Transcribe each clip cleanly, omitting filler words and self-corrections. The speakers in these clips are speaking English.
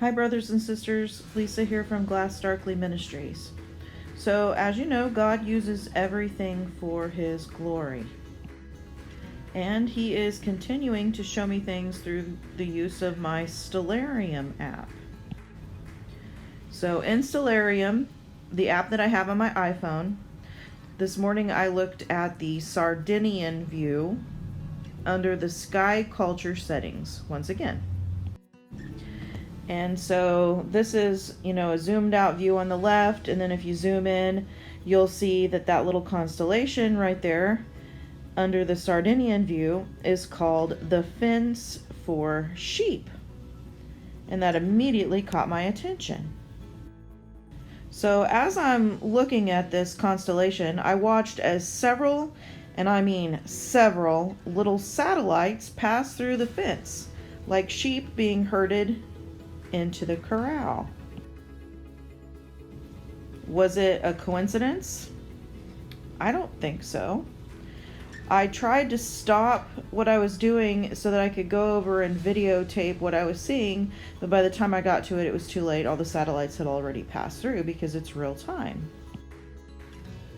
Hi, brothers and sisters. Lisa here from Glass Darkly Ministries. So, as you know, God uses everything for His glory. And He is continuing to show me things through the use of my Stellarium app. So, in Stellarium, the app that I have on my iPhone, this morning I looked at the Sardinian view under the sky culture settings once again. And so this is, a zoomed out view on the left, and then if you zoom in, you'll see that little constellation right there under the Sardinian view is called the fence for sheep. And that immediately caught my attention. So as I'm looking at this constellation, I watched as several, and I mean several, little satellites pass through the fence, like sheep being herded into the corral. Was it a coincidence? I don't think so. I tried to stop what I was doing so that I could go over and videotape what I was seeing, but by the time I got to it, it was too late. All the satellites had already passed through because it's real time.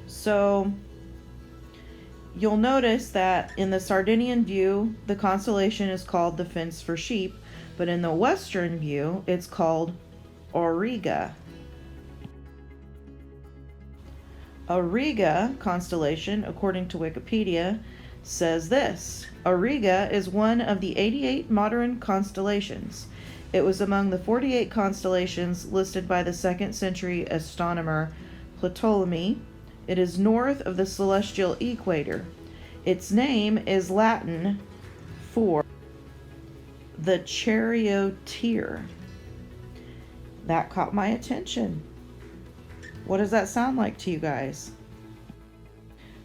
So you'll notice that in the Sardinian view, the constellation is called the fence for sheep, but in the western view, it's called Auriga. Auriga constellation, according to Wikipedia, says this: Auriga is one of the 88 modern constellations. It was among the 48 constellations listed by the 2nd century astronomer Ptolemy. It is north of the celestial equator. Its name is Latin for the charioteer. That caught my attention. What does that sound like to you guys?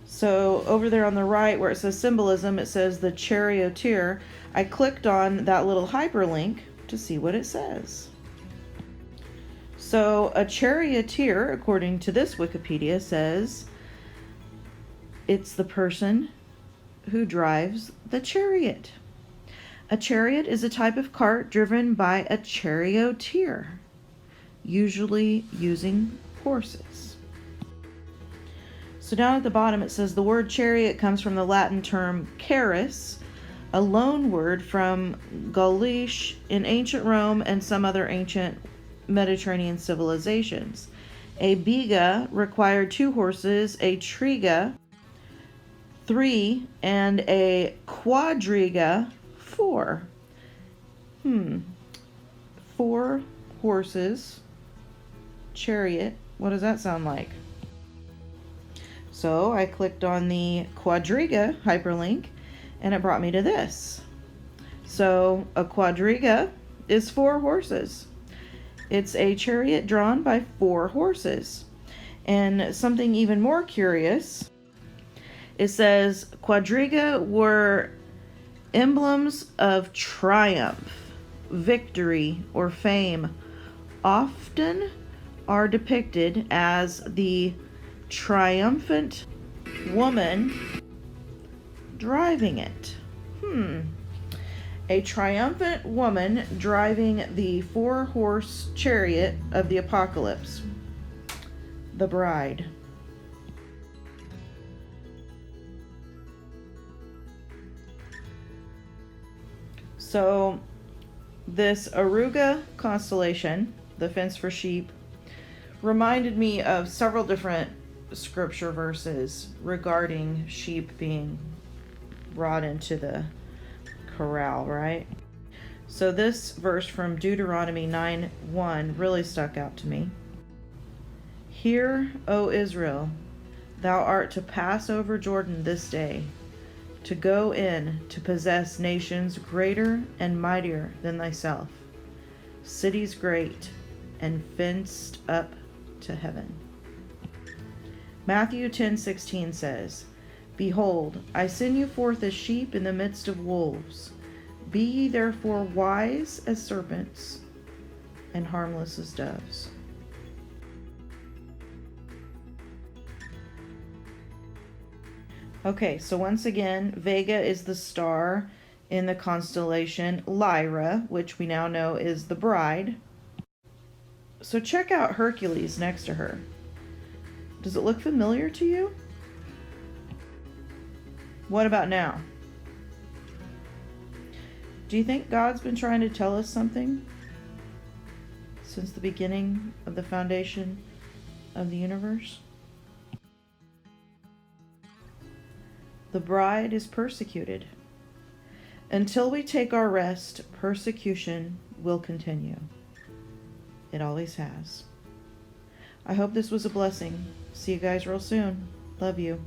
So over there on the right where it says symbolism, it says the charioteer. I clicked on that little hyperlink to see what it says. So a charioteer, according to this Wikipedia, says it's the person who drives the chariot. A chariot is a type of cart driven by a charioteer, usually using horses. So down at the bottom it says the word chariot comes from the Latin term charis, a loan word from Gaulish in ancient Rome and some other ancient Mediterranean civilizations. A biga required 2 horses, a triga 3, and a quadriga 4. 4 horses, chariot. What does that sound like? So I clicked on the quadriga hyperlink and it brought me to this. So a quadriga is 4 horses. It's a chariot drawn by 4 horses. And something even more curious, it says quadriga were emblems of triumph, victory, or fame. Often are depicted as the triumphant woman driving it. A triumphant woman driving the 4-horse chariot of the apocalypse. The bride. So this Auriga constellation, the fence for sheep, reminded me of several different scripture verses regarding sheep being brought into the corral, right? So this verse from Deuteronomy 9:1 really stuck out to me. Hear, O Israel, thou art to pass over Jordan this day, to go in to possess nations greater and mightier than thyself, cities great and fenced up to heaven. Matthew 10:16 says, Behold, I send you forth as sheep in the midst of wolves. Be ye therefore wise as serpents and harmless as doves. Okay, so once again, Vega is the star in the constellation Lyra, which we now know is the bride. So check out Hercules next to her. Does it look familiar to you? What about now? Do you think God's been trying to tell us something since the beginning of the foundation of the universe? The bride is persecuted. Until we take our rest, persecution will continue. It always has. I hope this was a blessing. See you guys real soon. Love you.